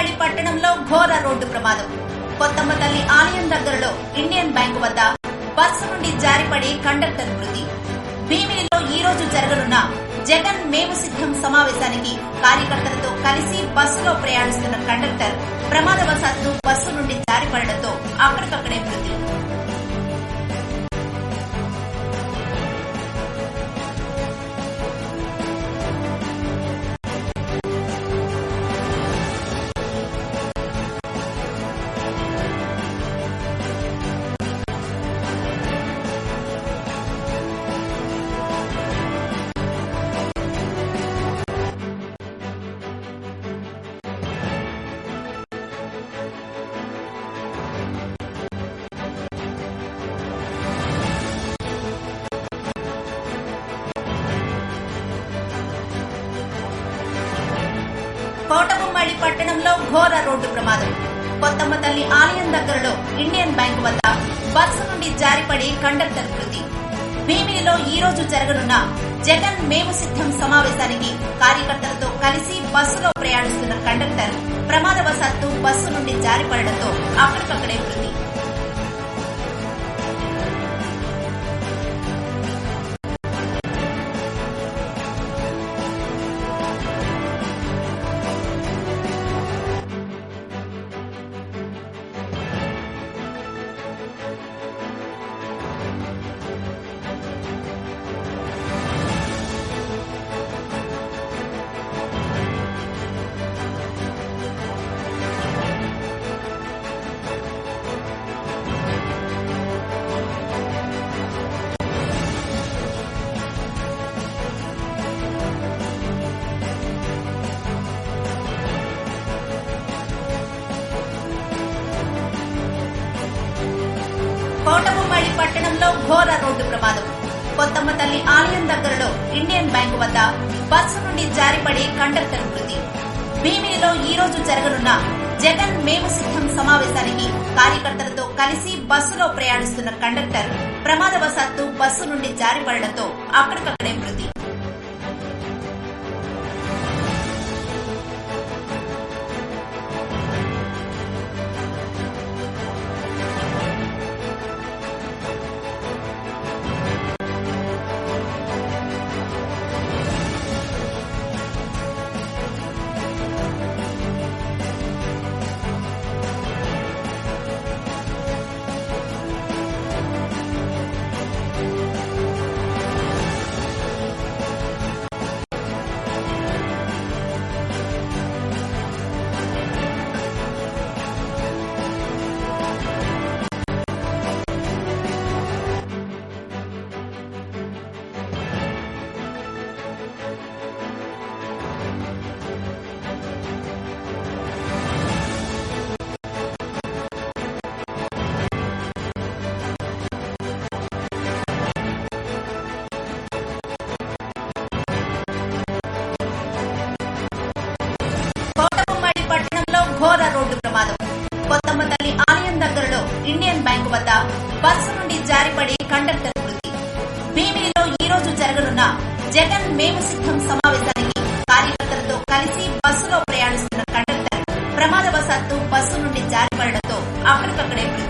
కోటగుమ్మడి పట్టణంలో ఘోర రోడ్డు ప్రమాదం. కొత్తమ్మ తల్లి ఆలయం దగ్గరలో ఇండియన్ బ్యాంకు వద్ద బస్సు నుండి జారిపడి కండక్టర్ మృతి. భీమిలిలో ఈ రోజు జరగనున్న జగన్ మేము సిద్ధం సమావేశానికి కార్యకర్తలతో కలిసి బస్సులో ప్రయాణిస్తున్న కండక్టర్ ప్రమాదవశాత్తు బస్సు నుండి జారిపడడంతో అక్కడికక్కడే మృతి. కోటగుమ్మడి పట్టణంలో ఘోర రోడ్డు ప్రమాదం. కొత్తమ్మ తల్లి ఆలయం దగ్గరలో ఇండియన్ బ్యాంకు వద్ద బస్సు నుండి జారిపడి కండక్టర్ మృతి. భీమిలిలో ఈ రోజు జరగనున్న జగన్ మేము సిద్ధం సమావేశానికి కార్యకర్తలతో కలిసి బస్సులో ప్రయాణిస్తున్న కండక్టర్ ప్రమాదవశాత్తు బస్సు నుండి జారిపడడంతో అక్కడికక్కడే మృతి. కోటగుమ్మడి పట్టణంలో ఘోర రోడ్డు ప్రమాదం. కొత్తమ్మ తల్లి ఆలయం దగ్గరలో ఇండియన్ బ్యాంకు వద్ద బస్సు నుండి జారిపడి కండక్టర్ మృతి. భీమిలిలో ఈ రోజు జరగనున్న జగన్ మేము సిద్ధం సమావేశానికి కార్యకర్తలతో కలిసి బస్సులో ప్రయాణిస్తున్న కండక్టర్ ప్రమాదవశాత్తు బస్సు నుండి జారిపడడంతో అక్కడికక్కడే మృతి. ఘోర రోడ్డు ప్రమాదం. కొత్తమ్మ తల్లి ఆలయం దగ్గరలో ఇండియన్ బ్యాంకు వద్ద బస్సు నుండి జారిపడి కండక్టర్ మృతి. భీమిలిలో ఈ రోజు జరగనున్న జగన్ మేము సిద్ధం సమావేశానికి కార్యకర్తలతో కలిసి బస్సులో ప్రయాణిస్తున్న కండక్టర్ ప్రమాదవశాత్తు బస్సు నుండి జారిపడడంతో అక్కడికక్కడే మృతి.